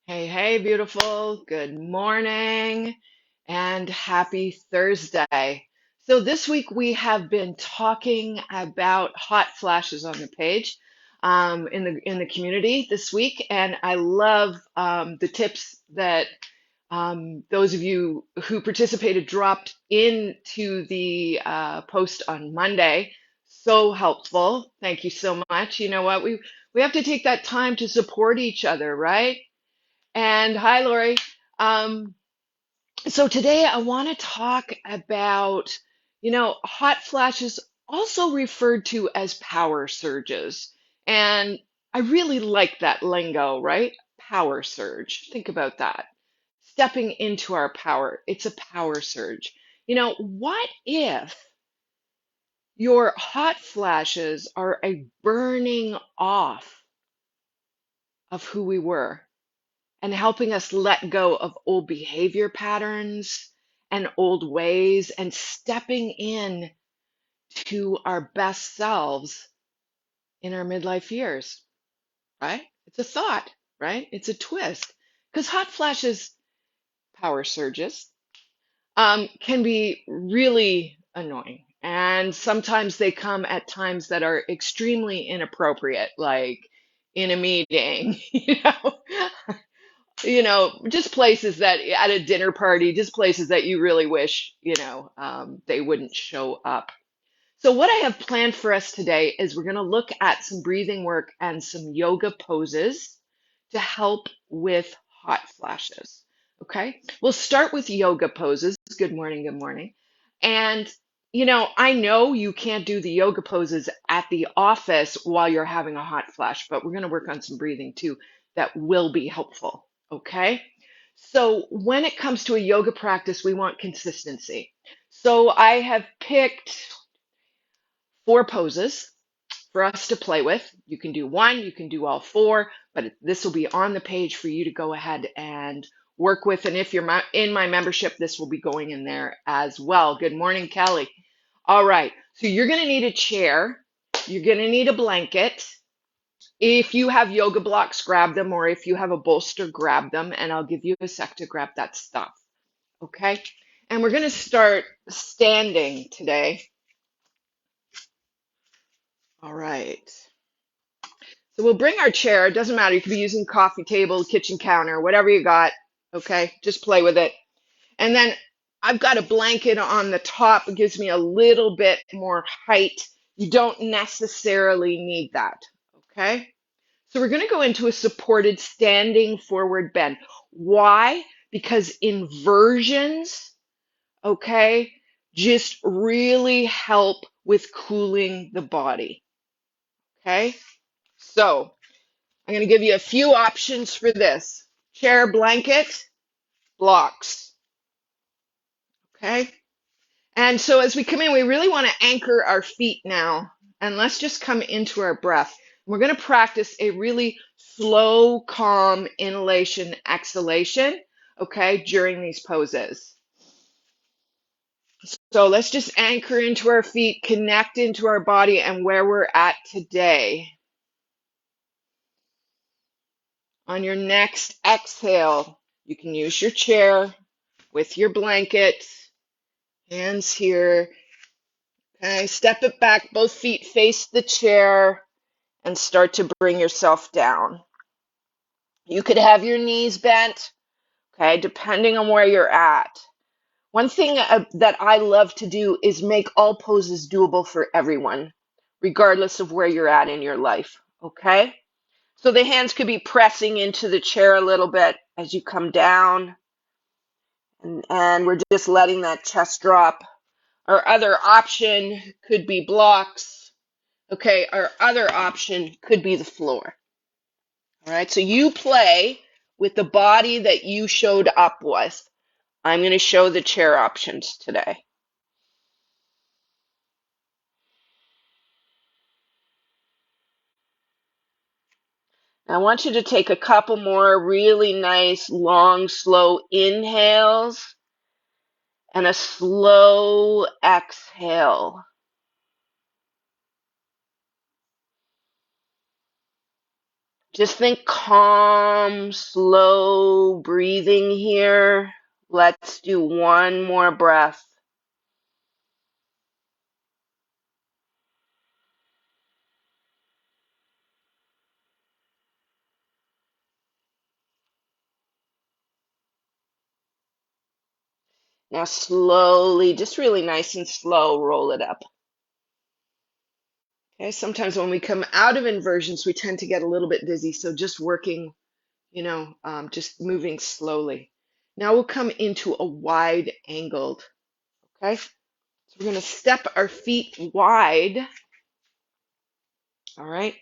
Hey, hey, beautiful. Good morning and happy Thursday. So this week we have been talking about hot flashes on the page in the community this week, and I love the tips that those of you who participated dropped into the post on Monday. So helpful. Thank you so much. You know what? We have to take that time to support each other, right? And hi, Lori. Um, so today I want to talk about, hot flashes, also referred to as power surges. And I really like that lingo, right? Power surge. Think about that. Stepping into our power. It's a power surge. What if your hot flashes are a burning off of who we were? And helping us let go of old behavior patterns and old ways and stepping in to our best selves in our midlife years, right? It's a thought, right? It's a twist. Because hot flashes, power surges, can be really annoying. And sometimes they come at times that are extremely inappropriate, like in a meeting, just places that at a dinner party, just places that you really wish, they wouldn't show up. So, what I have planned for us today is we're going to look at some breathing work and some yoga poses to help with hot flashes. Okay, we'll start with yoga poses. Good morning, good morning. And, I know you can't do the yoga poses at the office while you're having a hot flash, but we're going to work on some breathing too that will be helpful. Okay, so when it comes to a yoga practice, we want consistency. So I have picked four poses for us to play with. You can do one, you can do all four, but this will be on the page for you to go ahead and work with. And if you're in my membership, this will be going in there as well. Good morning, Kelly. All right, so you're going to need a chair. You're going to need a blanket. If you have yoga blocks, grab them, or if you have a bolster, grab them, and I'll give you a sec to grab that stuff. Okay? And we're going to start standing today. All right. So we'll bring our chair. It doesn't matter. You could be using coffee table, kitchen counter, whatever you got. Okay, just play with it. And then I've got a blanket on the top. It gives me a little bit more height. You don't necessarily need that. Okay, so we're going to go into a supported standing forward bend. Why? Because inversions, okay, just really help with cooling the body. Okay, so I'm going to give you a few options for this. Chair, blanket, blocks. Okay. And so as we come in, we really want to anchor our feet now. And let's just come into our breath. We're going to practice a really slow, calm inhalation, exhalation, okay, during these poses. So let's just anchor into our feet, connect into our body and where we're at today. On your next exhale, you can use your chair with your blanket, hands here. Okay, step it back, both feet face the chair, and start to bring yourself down. You could have your knees bent, okay, depending on where you're at. One thing that I love to do is make all poses doable for everyone, regardless of where you're at in your life, okay? So the hands could be pressing into the chair a little bit as you come down, and we're just letting that chest drop. Our other option could be blocks. Okay, our other option could be the floor. All right, so you play with the body that you showed up with. I'm going to show the chair options today. I want you to take a couple more really nice, long, slow inhales and a slow exhale. Just think calm, slow breathing here. Let's do one more breath. Now slowly, just really nice and slow, roll it up. Okay, sometimes when we come out of inversions, we tend to get a little bit dizzy. So just working, just moving slowly. Now we'll come into a wide angled. Okay, so we're going to step our feet wide. All right,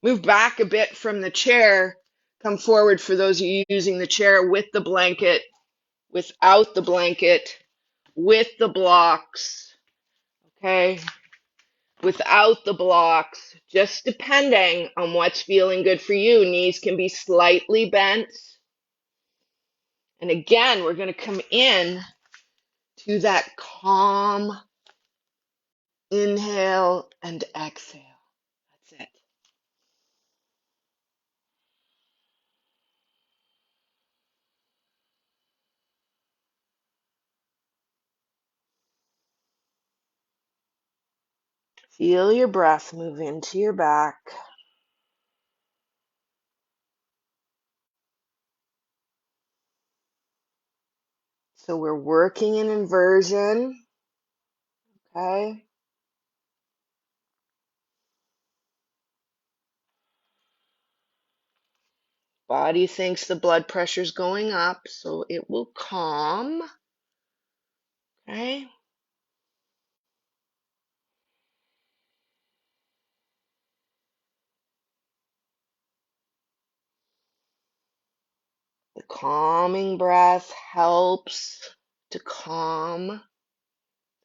move back a bit from the chair. Come forward for those of you using the chair with the blanket, without the blanket, with the blocks. Okay, without the blocks, just depending on what's feeling good for you. Knees can be slightly bent. And again, we're going to come in to that calm inhale and exhale. That's it. Feel your breath move into your back. So we're working in inversion. Okay. Body thinks the blood pressure's going up, so it will calm. Okay. The calming breath helps to calm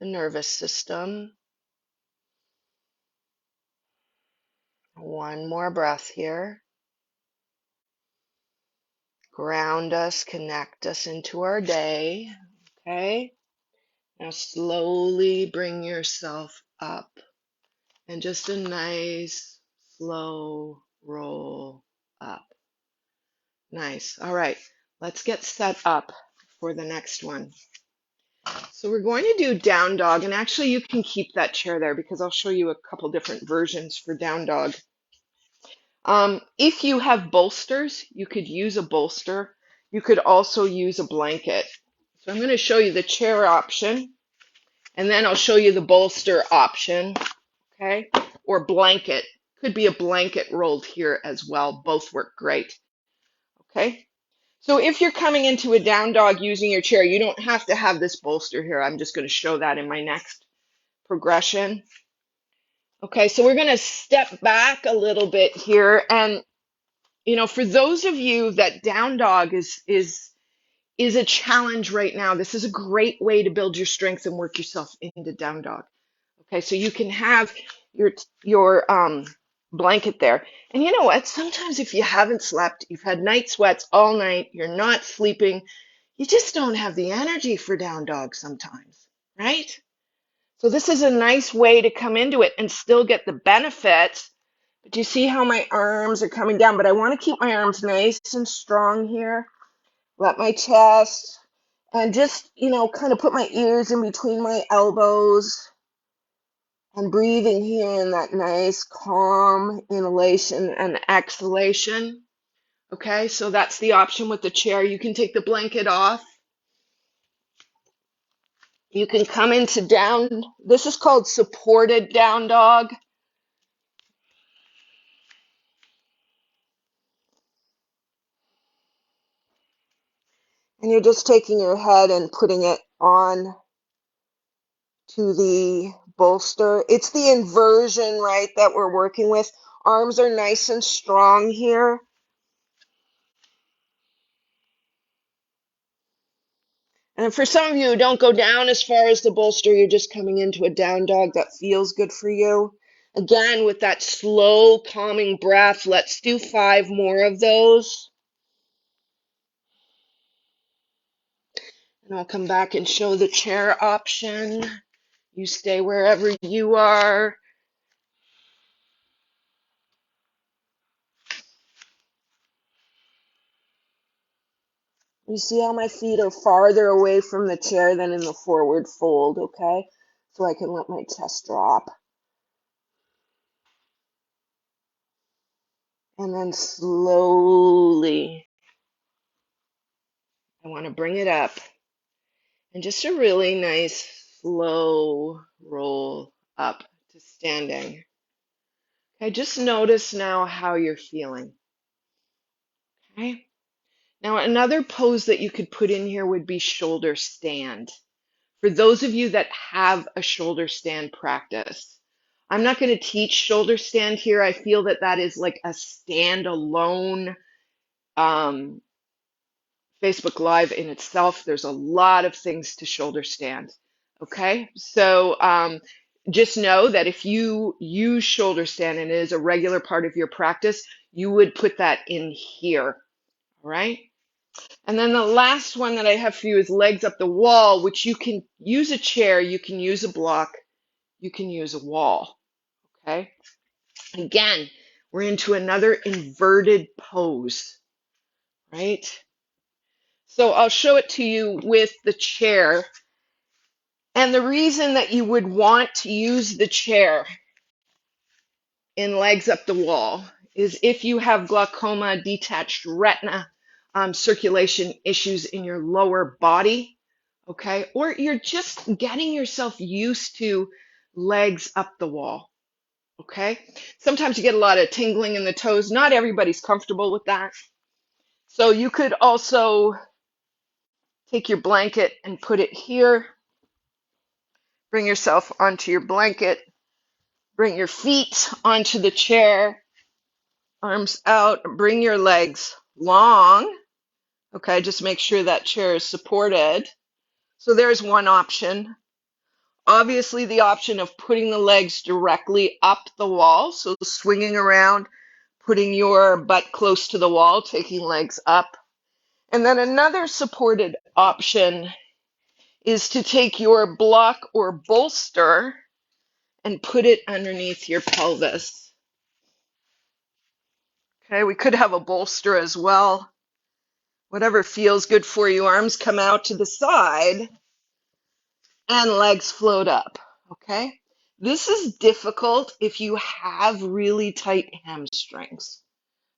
the nervous system. One more breath here. Ground us, connect us into our day. Okay. Now slowly bring yourself up and just a nice slow roll up. Nice. All right. Let's get set up for the next one. So we're going to do down dog, and actually you can keep that chair there because I'll show you a couple different versions for down dog. If you have bolsters, you could use a bolster. You could also use a blanket. So I'm going to show you the chair option, and then I'll show you the bolster option, okay? Or blanket. Could be a blanket rolled here as well. Both work great, okay? So if you're coming into a down dog using your chair, you don't have to have this bolster here. I'm just going to show that in my next progression. Okay, so we're going to step back a little bit here, and for those of you that down dog is a challenge right now, this is a great way to build your strength and work yourself into down dog. Okay, so you can have your blanket there. And you know what? Sometimes if you haven't slept, you've had night sweats all night, you're not sleeping, you just don't have the energy for down dog sometimes, right? So this is a nice way to come into it and still get the benefits. But you see how my arms are coming down? But I want to keep my arms nice and strong here. Let my chest and just, kind of put my ears in between my elbows. I'm breathing here in that nice, calm inhalation and exhalation. Okay, so that's the option with the chair. You can take the blanket off. You can come into down. This is called supported down dog. And you're just taking your head and putting it on to the bolster. It's the inversion, right, that we're working with. Arms are nice and strong here. And for some of you, don't go down as far as the bolster. You're just coming into a down dog that feels good for you. Again, with that slow, calming breath, let's do 5 more of those. And I'll come back and show the chair option. You stay wherever you are. You see how my feet are farther away from the chair than in the forward fold, okay? So I can let my chest drop. And then slowly, I want to bring it up. And just a really nice slow roll up to standing. Okay, just notice now how you're feeling. Okay. Now another pose that you could put in here would be shoulder stand. For those of you that have a shoulder stand practice, I'm not going to teach shoulder stand here. I feel that that is like a standalone um, Facebook Live in itself. There's a lot of things to shoulder stand. Okay, so just know that if you use shoulder stand and it is a regular part of your practice, you would put that in here. All right. And then the last one that I have for you is legs up the wall, which you can use a chair, you can use a block, you can use a wall. Okay. Again, we're into another inverted pose, right? So I'll show it to you with the chair. And the reason that you would want to use the chair in legs up the wall is if you have glaucoma, detached retina, circulation issues in your lower body, okay, or you're just getting yourself used to legs up the wall, okay. Sometimes you get a lot of tingling in the toes. Not everybody's comfortable with that. So you could also take your blanket and put it here, bring yourself onto your blanket, bring your feet onto the chair, arms out, bring your legs long. Okay, just make sure that chair is supported. So there's one option. Obviously, the option of putting the legs directly up the wall, so swinging around, putting your butt close to the wall, taking legs up. And then another supported option is to take your block or bolster and put it underneath your pelvis. Okay, we could have a bolster as well. Whatever feels good for you. Arms come out to the side and legs float up. Okay, this is difficult if you have really tight hamstrings.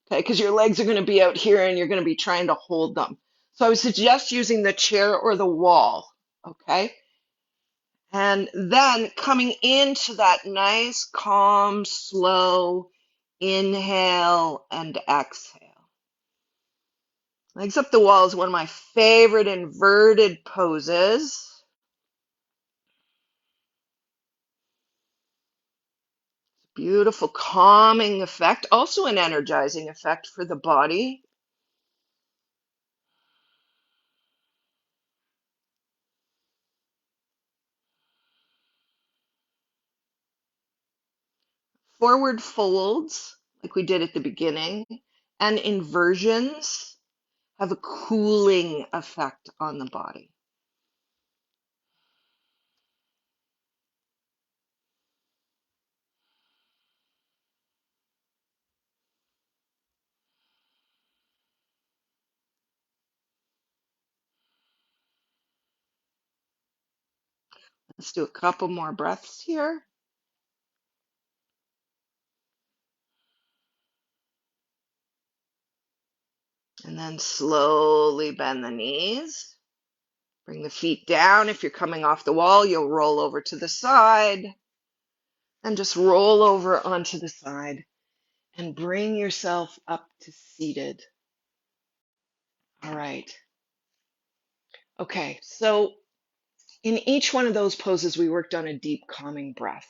Okay, because your legs are going to be out here and you're going to be trying to hold them. So I would suggest using the chair or the wall. Okay, and then coming into that nice, calm, slow inhale and exhale. Legs up the wall is one of my favorite inverted poses. Beautiful calming effect, also an energizing effect for the body. Forward folds, like we did at the beginning, and inversions have a cooling effect on the body. Let's do a couple more breaths here. And then slowly bend the knees. Bring the feet down. If you're coming off the wall, you'll roll over to the side. And just roll over onto the side and bring yourself up to seated. All right. Okay, so in each one of those poses, we worked on a deep calming breath.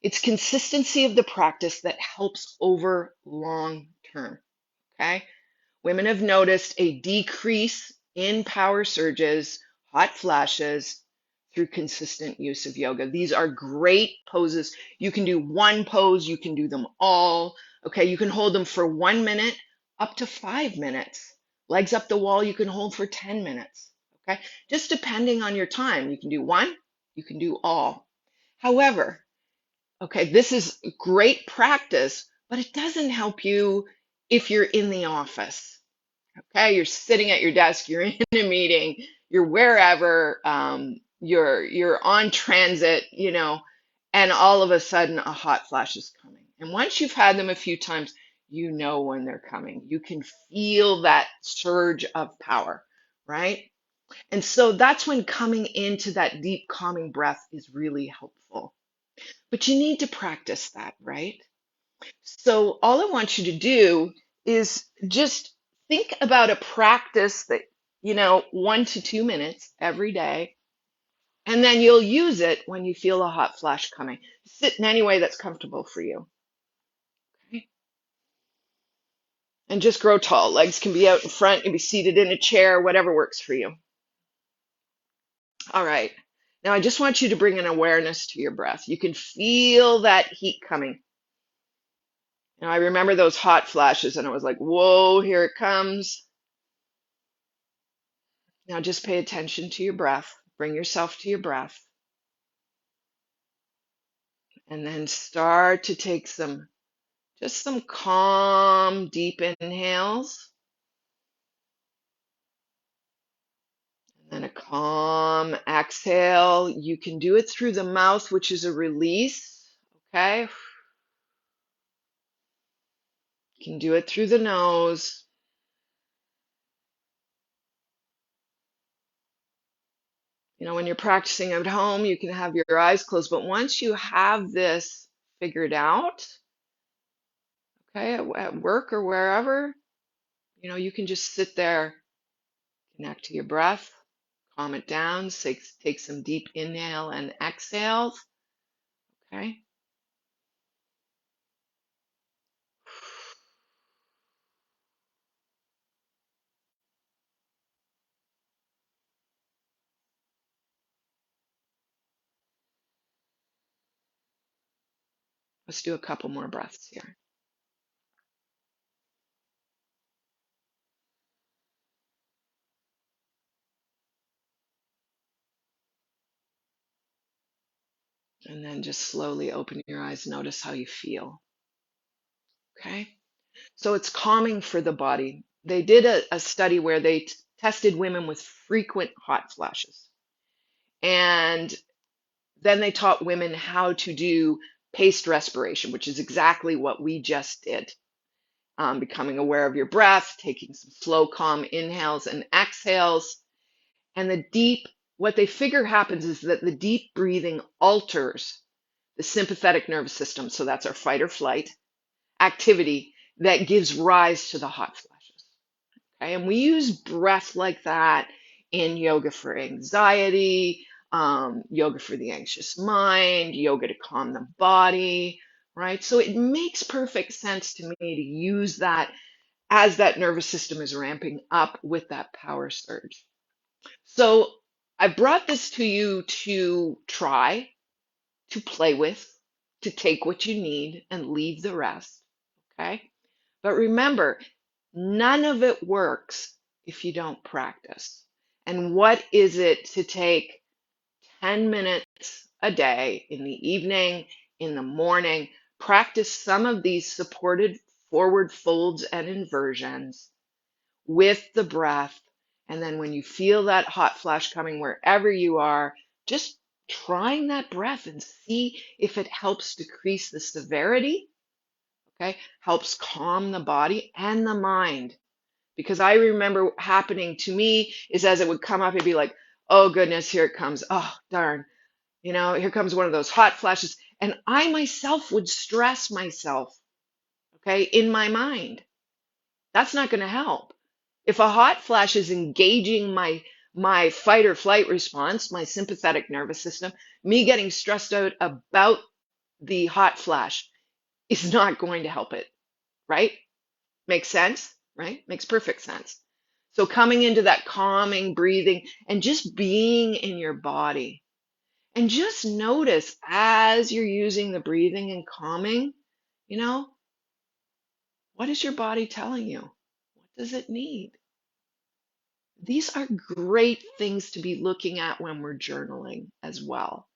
It's consistency of the practice that helps over long term. Okay. Women have noticed a decrease in power surges, hot flashes through consistent use of yoga. These are great poses. You can do one pose, you can do them all. Okay. You can hold them for 1 minute up to 5 minutes. Legs up the wall, you can hold for 10 minutes. Okay. Just depending on your time. You can do one, you can do all. However, okay, this is great practice, but it doesn't help you if you're in the office. Okay, you're sitting at your desk, you're in a meeting, you're wherever, you're on transit, and all of a sudden a hot flash is coming. And once you've had them a few times, you know when they're coming. You can feel that surge of power, right? And so that's when coming into that deep calming breath is really helpful. But you need to practice that, right? So all I want you to do is just think about a practice that, 1 to 2 minutes every day, and then you'll use it when you feel a hot flash coming. Sit in any way that's comfortable for you. Okay? And just grow tall. Legs can be out in front, you can be seated in a chair, whatever works for you. All right. Now I just want you to bring an awareness to your breath. You can feel that heat coming. Now I remember those hot flashes and I was like, whoa, here it comes. Now just pay attention to your breath. Bring yourself to your breath. And then start to take some calm, deep inhales. And then a calm exhale. You can do it through the mouth, which is a release. Okay. You can do it through the nose. When you're practicing at home, you can have your eyes closed. But once you have this figured out, okay, at work or wherever, you can just sit there, connect to your breath, calm it down, take some deep inhale and exhales. Okay. Let's do a couple more breaths here. And then just slowly open your eyes. Notice how you feel. Okay. So it's calming for the body. They did a study where they tested women with frequent hot flashes. And then they taught women how to do paced respiration, which is exactly what we just did. Becoming aware of your breath, taking some slow, calm inhales and exhales. And what they figure happens is that the deep breathing alters the sympathetic nervous system. So that's our fight or flight activity that gives rise to the hot flashes. Okay. And we use breath like that in yoga for anxiety, yoga for the anxious mind, yoga to calm the body, right? So it makes perfect sense to me to use that as that nervous system is ramping up with that power surge. So I brought this to you to try, to play with, to take what you need and leave the rest. Okay. But remember, none of it works if you don't practice. And what is it to take 10 minutes a day in the evening, in the morning, practice some of these supported forward folds and inversions with the breath. And then when you feel that hot flash coming wherever you are, just trying that breath and see if it helps decrease the severity, okay? Helps calm the body and the mind. Because I remember happening to me is as it would come up, it'd be like, oh goodness, here it comes. Oh, darn. Here comes one of those hot flashes. And I myself would stress myself, okay, in my mind. That's not going to help. If a hot flash is engaging my fight or flight response, my sympathetic nervous system, me getting stressed out about the hot flash is not going to help it, right? Makes sense, right? Makes perfect sense. So coming into that calming breathing and just being in your body and just notice as you're using the breathing and calming, you know, what is your body telling you? What does it need? These are great things to be looking at when we're journaling as well.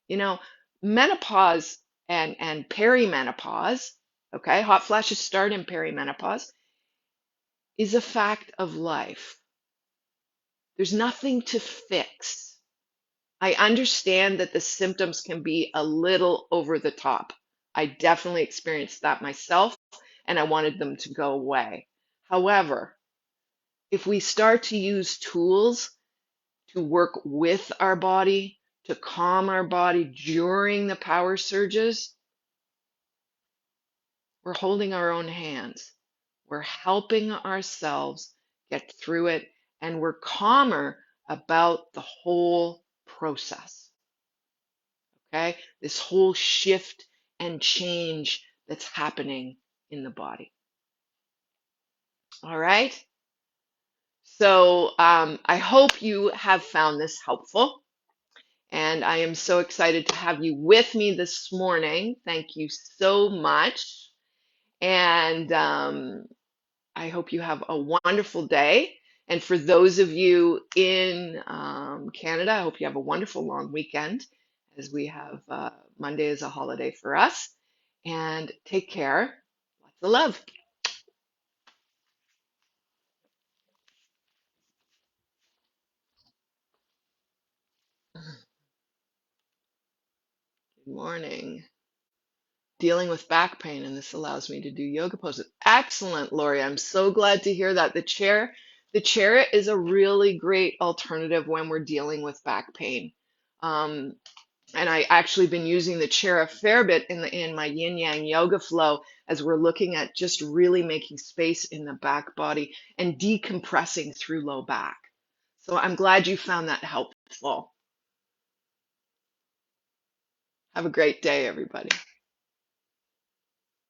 You know, menopause and perimenopause, okay, hot flashes start in perimenopause, is a fact of life. There's nothing to fix. I understand that the symptoms can be a little over the top. I definitely experienced that myself, and I wanted them to go away. However, if we start to use tools to work with our body, to calm our body during the power surges, we're holding our own hands. We're helping ourselves get through it, and we're calmer about the whole process. Okay? This whole shift and change that's happening in the body. All right? So I hope you have found this helpful. And I am so excited to have you with me this morning. Thank you so much. And I hope you have a wonderful day. And for those of you in Canada, I hope you have a wonderful long weekend as we have Monday as a holiday for us. And take care. Lots of love. Good morning. Dealing with back pain, and this allows me to do yoga poses. Excellent, Lori. I'm so glad to hear that. The chair is a really great alternative when we're dealing with back pain. Um, and I actually been using the chair a fair bit in my yin yang yoga flow as we're looking at just really making space in the back body and decompressing through low back. So I'm glad you found that helpful. Have a great day, everybody.